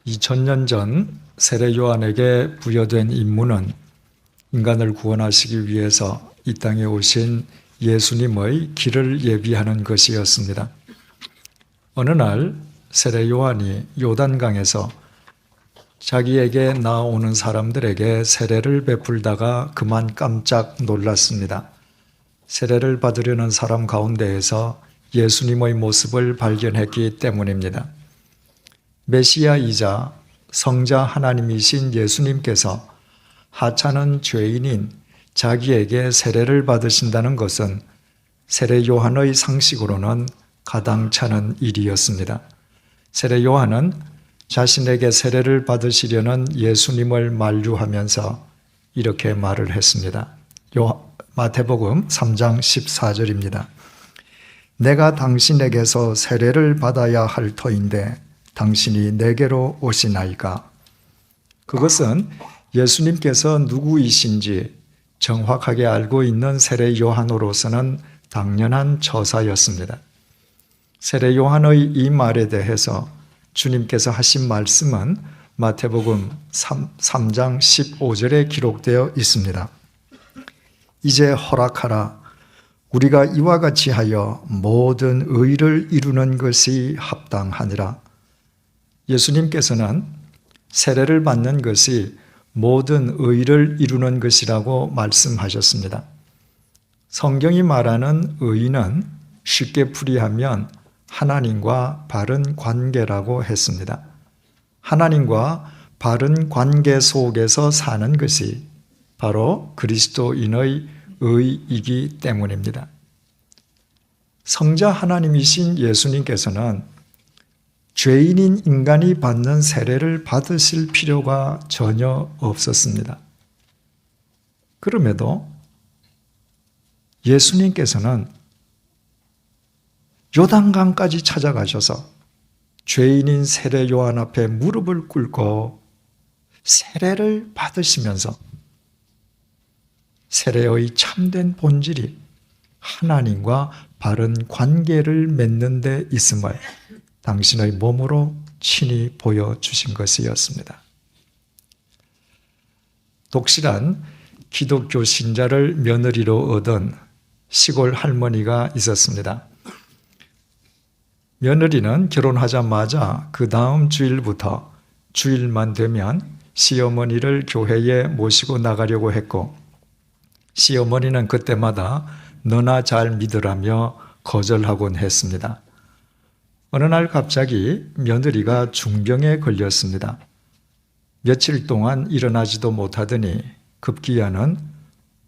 2000년 전 세례 요한에게 부여된 임무는 인간을 구원하시기 위해서 이 땅에 오신 예수님의 길을 예비하는 것이었습니다. 어느 날 세례 요한이 요단강에서 자기에게 나오는 사람들에게 세례를 베풀다가 그만 깜짝 놀랐습니다. 세례를 받으려는 사람 가운데에서 예수님의 모습을 발견했기 때문입니다. 메시아이자 성자 하나님이신 예수님께서 하찮은 죄인인 자기에게 세례를 받으신다는 것은 세례 요한의 상식으로는 가당찮은 일이었습니다. 세례 요한은 자신에게 세례를 받으시려는 예수님을 만류하면서 이렇게 말을 했습니다. 마태복음 3장 14절입니다. 내가 당신에게서 세례를 받아야 할 터인데 당신이 내게로 오시나이까? 그것은 예수님께서 누구이신지 정확하게 알고 있는 세례 요한으로서는 당연한 처사였습니다. 세례 요한의 이 말에 대해서 주님께서 하신 말씀은 마태복음 3장 15절에 기록되어 있습니다. 이제 허락하라. 우리가 이와 같이 하여 모든 의를 이루는 것이 합당하니라. 예수님께서는 세례를 받는 것이 모든 의를 이루는 것이라고 말씀하셨습니다. 성경이 말하는 의는 쉽게 풀이하면 하나님과 바른 관계라고 했습니다. 하나님과 바른 관계 속에서 사는 것이 바로 그리스도인의 의이기 때문입니다. 성자 하나님이신 예수님께서는 죄인인 인간이 받는 세례를 받으실 필요가 전혀 없었습니다. 그럼에도 예수님께서는 요단강까지 찾아가셔서 죄인인 세례 요한 앞에 무릎을 꿇고 세례를 받으시면서 세례의 참된 본질이 하나님과 바른 관계를 맺는 데 있음을 당신의 몸으로 친히 보여주신 것이었습니다. 독실한 기독교 신자를 며느리로 얻은 시골 할머니가 있었습니다. 며느리는 결혼하자마자 그 다음 주일부터 주일만 되면 시어머니를 교회에 모시고 나가려고 했고 시어머니는 그때마다 너나 잘 믿으라며 거절하곤 했습니다. 어느 날 갑자기 며느리가 중병에 걸렸습니다. 며칠 동안 일어나지도 못하더니 급기야는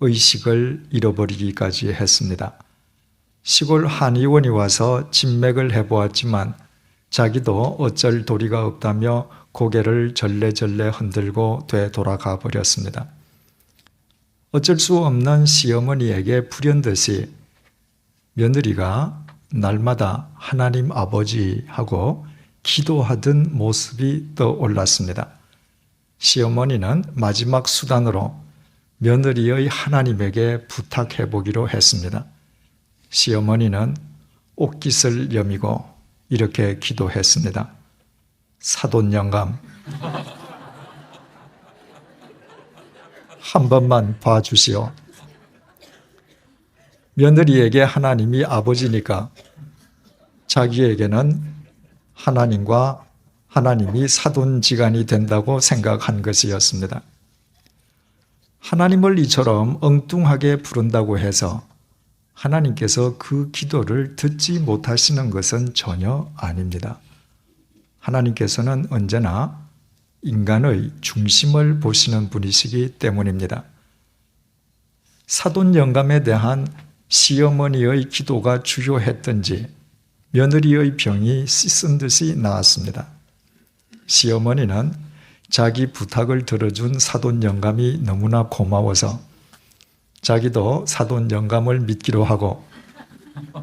의식을 잃어버리기까지 했습니다. 시골 한의원이 와서 진맥을 해보았지만 자기도 어쩔 도리가 없다며 고개를 절레절레 흔들고 되돌아가 버렸습니다. 어쩔 수 없는 시어머니에게 불현듯이 며느리가 날마다 하나님 아버지 하고 기도하던 모습이 떠올랐습니다. 시어머니는 마지막 수단으로 며느리의 하나님에게 부탁해 보기로 했습니다. 시어머니는 옷깃을 여미고 이렇게 기도했습니다. 사돈 영감, 한 번만 봐주시오. 며느리에게 하나님이 아버지니까 자기에게는 하나님과 하나님이 사돈지간이 된다고 생각한 것이었습니다. 하나님을 이처럼 엉뚱하게 부른다고 해서 하나님께서 그 기도를 듣지 못하시는 것은 전혀 아닙니다. 하나님께서는 언제나 인간의 중심을 보시는 분이시기 때문입니다. 사돈 영감에 대한 시어머니의 기도가 주요했던지 며느리의 병이 씻은 듯이 나았습니다. 시어머니는 자기 부탁을 들어준 사돈 영감이 너무나 고마워서 자기도 사돈 영감을 믿기로 하고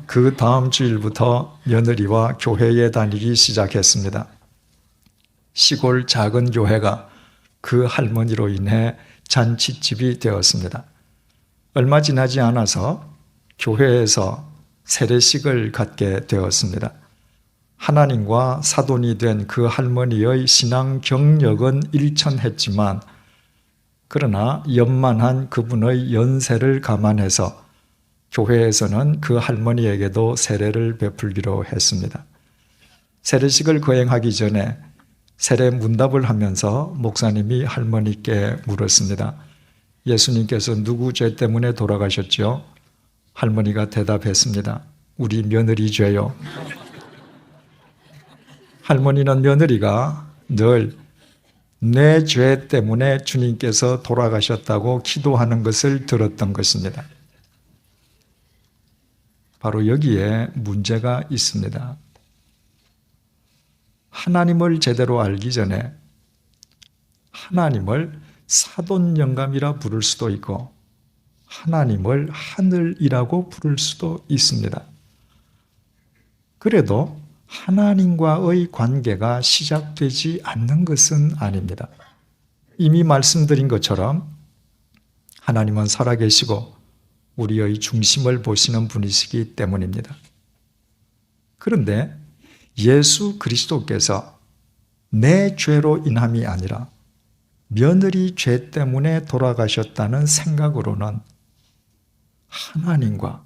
그 다음 주일부터 며느리와 교회에 다니기 시작했습니다. 시골 작은 교회가 그 할머니로 인해 잔치집이 되었습니다. 얼마 지나지 않아서 교회에서 세례식을 갖게 되었습니다. 하나님과 사돈이 된 그 할머니의 신앙 경력은 일천했지만 그러나 연만한 그분의 연세를 감안해서 교회에서는 그 할머니에게도 세례를 베풀기로 했습니다. 세례식을 거행하기 전에 세례 문답을 하면서 목사님이 할머니께 물었습니다. 예수님께서 누구 죄 때문에 돌아가셨죠? 할머니가 대답했습니다. 우리 며느리 죄요. 할머니는 며느리가 늘 내 죄 때문에 주님께서 돌아가셨다고 기도하는 것을 들었던 것입니다. 바로 여기에 문제가 있습니다. 하나님을 제대로 알기 전에 하나님을 사돈 영감이라 부를 수도 있고 하나님을 하늘이라고 부를 수도 있습니다. 그래도 하나님과의 관계가 시작되지 않는 것은 아닙니다. 이미 말씀드린 것처럼 하나님은 살아계시고 우리의 중심을 보시는 분이시기 때문입니다. 그런데 예수 그리스도께서 내 죄로 인함이 아니라 며느리 죄 때문에 돌아가셨다는 생각으로는 하나님과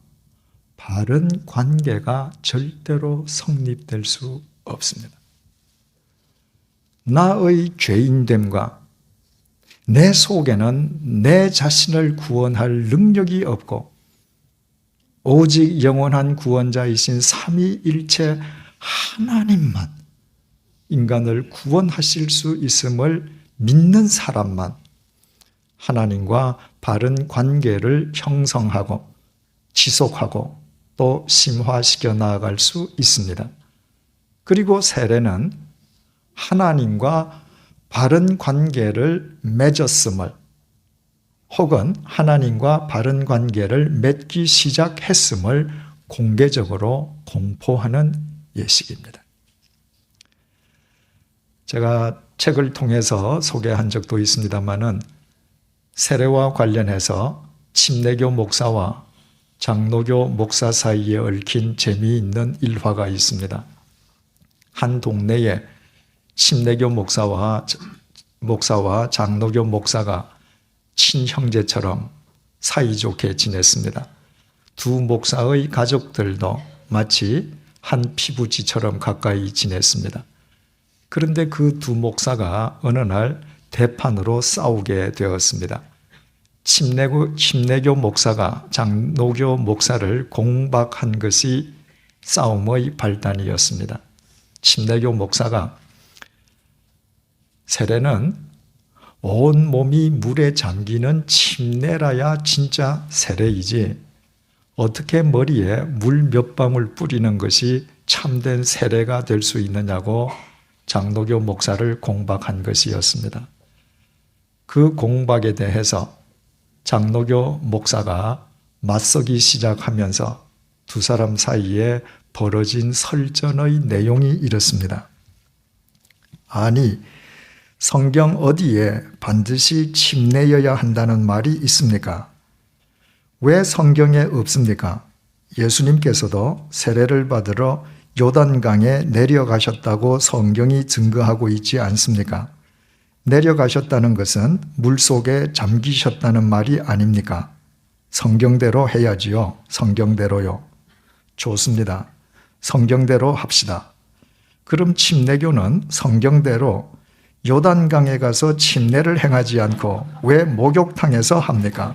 바른 관계가 절대로 성립될 수 없습니다. 나의 죄인됨과 내 속에는 내 자신을 구원할 능력이 없고 오직 영원한 구원자이신 삼위일체 하나님만 인간을 구원하실 수 있음을 믿는 사람만 하나님과 바른 관계를 형성하고 지속하고 또 심화시켜 나아갈 수 있습니다. 그리고 세례는 하나님과 바른 관계를 맺었음을 혹은 하나님과 바른 관계를 맺기 시작했음을 공개적으로 공포하는 예식입니다. 제가 책을 통해서 소개한 적도 있습니다만은 세례와 관련해서 침례교 목사와 장로교 목사 사이에 얽힌 재미있는 일화가 있습니다. 한 동네에 침례교 목사와 장로교 목사가 친형제처럼 사이좋게 지냈습니다. 두 목사의 가족들도 마치 한 피부지처럼 가까이 지냈습니다. 그런데 그 두 목사가 어느 날 대판으로 싸우게 되었습니다. 침례교 목사가 장로교 목사를 공박한 것이 싸움의 발단이었습니다. 침례교 목사가 세례는 온 몸이 물에 잠기는 침례라야 진짜 세례이지 어떻게 머리에 물 몇 방울 뿌리는 것이 참된 세례가 될 수 있느냐고 장로교 목사를 공박한 것이었습니다. 그 공박에 대해서 장로교 목사가 맞서기 시작하면서 두 사람 사이에 벌어진 설전의 내용이 이렇습니다. 아니, 성경 어디에 반드시 침례여야 한다는 말이 있습니까? 왜 성경에 없습니까? 예수님께서도 세례를 받으러 요단강에 내려가셨다고 성경이 증거하고 있지 않습니까? 내려가셨다는 것은 물속에 잠기셨다는 말이 아닙니까? 성경대로 해야지요. 성경대로요. 좋습니다. 성경대로 합시다. 그럼 침례교는 성경대로 요단강에 가서 침례를 행하지 않고 왜 목욕탕에서 합니까?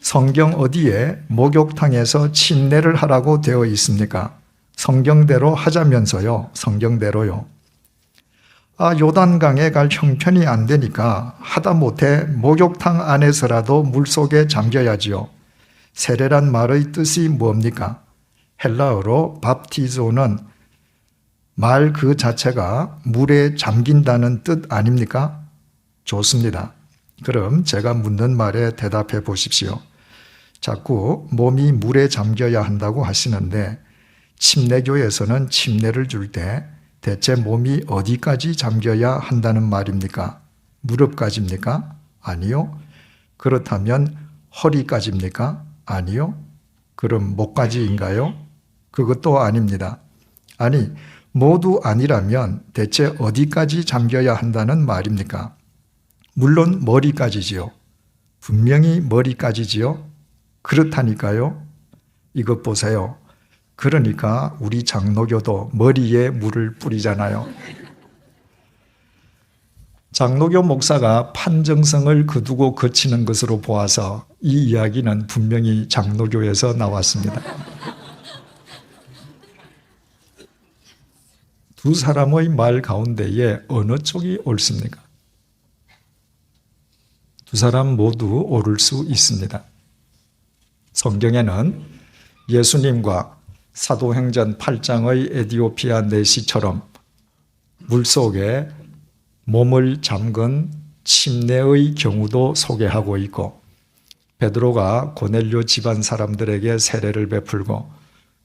성경 어디에 목욕탕에서 침례를 하라고 되어 있습니까? 성경대로 하자면서요. 성경대로요. 요단강에 갈 형편이 안 되니까 하다못해 목욕탕 안에서라도 물속에 잠겨야지요. 세례란 말의 뜻이 뭡니까? 헬라어로 밥티조는 말 그 자체가 물에 잠긴다는 뜻 아닙니까? 좋습니다. 그럼 제가 묻는 말에 대답해 보십시오. 자꾸 몸이 물에 잠겨야 한다고 하시는데 침례교에서는 침례를 줄 때 대체 몸이 어디까지 잠겨야 한다는 말입니까? 무릎까지입니까? 아니요. 그렇다면 허리까지입니까? 아니요. 그럼 목까지인가요? 그것도 아닙니다. 아니, 모두 아니라면 대체 어디까지 잠겨야 한다는 말입니까? 물론 머리까지지요. 분명히 머리까지지요. 그렇다니까요. 이것 보세요. 그러니까 우리 장로교도 머리에 물을 뿌리잖아요. 장로교 목사가 판정성을 거두고 거치는 것으로 보아서 이 이야기는 분명히 장로교에서 나왔습니다. 두 사람의 말 가운데에 어느 쪽이 옳습니까? 두 사람 모두 옳을 수 있습니다. 성경에는 예수님과 사도행전 8장의 에디오피아 내시처럼 물속에 몸을 잠근 침례의 경우도 소개하고 있고, 베드로가 고넬료 집안 사람들에게 세례를 베풀고,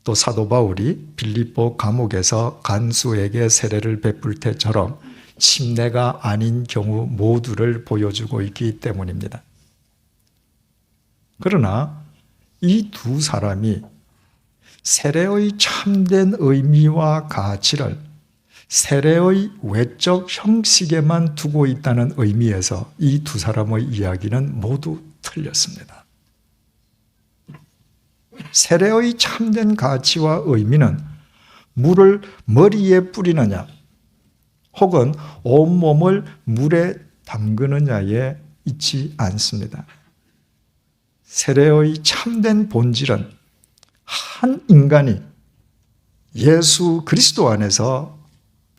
또 사도 바울이 빌립보 감옥에서 간수에게 세례를 베풀 때처럼 침례가 아닌 경우 모두를 보여주고 있기 때문입니다. 그러나 이 두 사람이 세례의 참된 의미와 가치를 세례의 외적 형식에만 두고 있다는 의미에서 이 두 사람의 이야기는 모두 틀렸습니다. 세례의 참된 가치와 의미는 물을 머리에 뿌리느냐 혹은 온몸을 물에 담그느냐에 있지 않습니다. 세례의 참된 본질은 한 인간이 예수 그리스도 안에서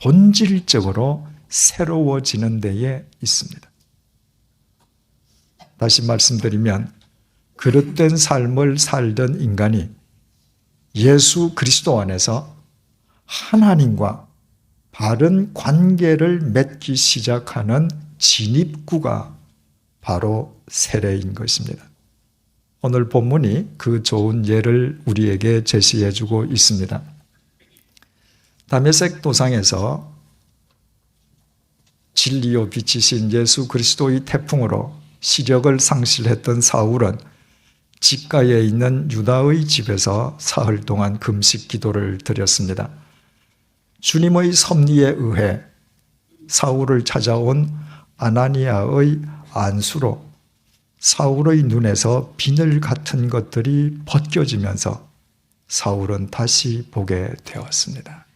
본질적으로 새로워지는 데에 있습니다. 다시 말씀드리면 그릇된 삶을 살던 인간이 예수 그리스도 안에서 하나님과 바른 관계를 맺기 시작하는 진입구가 바로 세례인 것입니다. 오늘 본문이 그 좋은 예를 우리에게 제시해 주고 있습니다. 다메섹 도상에서 진리요 빛이신 예수 그리스도의 태풍으로 시력을 상실했던 사울은 집가에 있는 유다의 집에서 사흘 동안 금식 기도를 드렸습니다. 주님의 섭리에 의해 사울을 찾아온 아나니아의 안수로 사울의 눈에서 비늘 같은 것들이 벗겨지면서 사울은 다시 보게 되었습니다.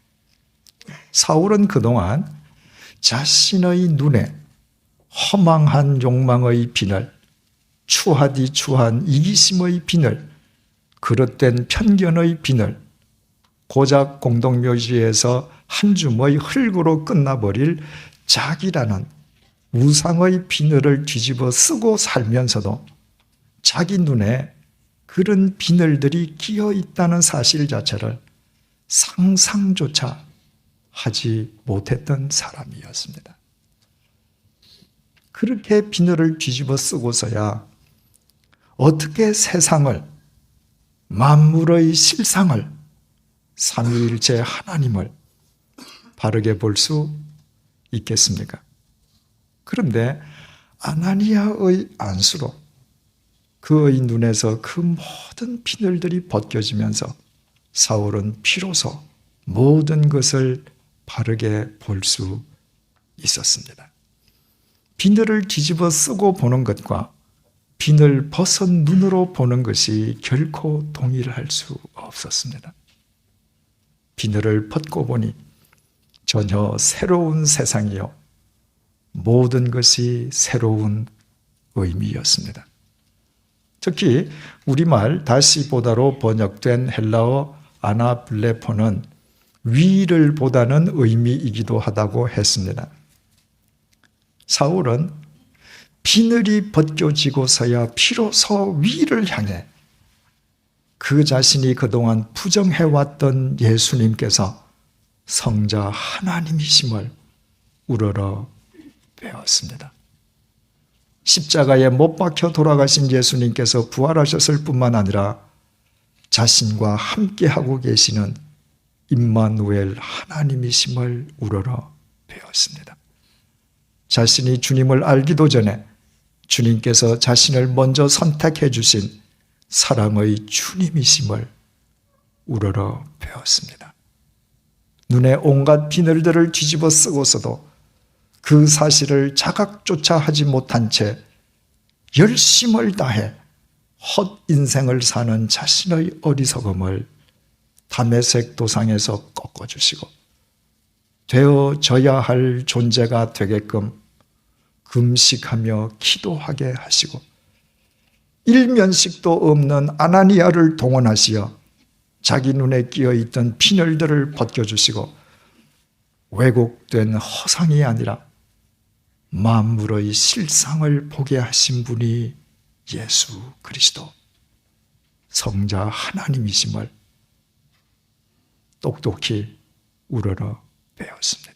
사울은 그동안 자신의 눈에 허망한 욕망의 비늘, 추하디 추한 이기심의 비늘, 그릇된 편견의 비늘, 고작 공동묘지에서 한 줌의 흙으로 끝나버릴 자기라는 우상의 비늘을 뒤집어 쓰고 살면서도 자기 눈에 그런 비늘들이 끼어 있다는 사실 자체를 상상조차 하지 못했던 사람이었습니다. 그렇게 비늘을 뒤집어 쓰고서야 어떻게 세상을, 만물의 실상을, 삼위일체 하나님을 바르게 볼 수 있겠습니까? 그런데 아나니아의 안수로 그의 눈에서 그 모든 비늘들이 벗겨지면서 사울은 비로소 모든 것을 바르게 볼 수 있었습니다. 비늘을 뒤집어 쓰고 보는 것과 비늘 벗은 눈으로 보는 것이 결코 동일할 수 없었습니다. 비늘을 벗고 보니 전혀 새로운 세상이요, 모든 것이 새로운 의미였습니다. 특히 우리말 다시보다로 번역된 헬라어 아나블레포는 위를 보다는 의미이기도 하다고 했습니다. 사울은 비늘이 벗겨지고서야 비로소 위를 향해 그 자신이 그동안 부정해왔던 예수님께서 성자 하나님이심을 우러러 배웠습니다. 십자가에 못 박혀 돌아가신 예수님께서 부활하셨을 뿐만 아니라 자신과 함께하고 계시는 임마누엘 하나님이심을 우러러 배웠습니다. 자신이 주님을 알기도 전에 주님께서 자신을 먼저 선택해 주신 사랑의 주님이심을 우러러 배웠습니다. 눈에 온갖 비늘들을 뒤집어 쓰고서도 그 사실을 자각조차 하지 못한 채 열심을 다해 헛 인생을 사는 자신의 어리석음을 다메섹 도상에서 꺾어주시고 되어져야 할 존재가 되게끔 금식하며 기도하게 하시고 일면식도 없는 아나니아를 동원하시어 자기 눈에 끼어있던 빈혈들을 벗겨주시고 왜곡된 허상이 아니라 만물의 실상을 보게 하신 분이 예수 그리스도 성자 하나님이심을 똑똑히 우러러 배웠습니다.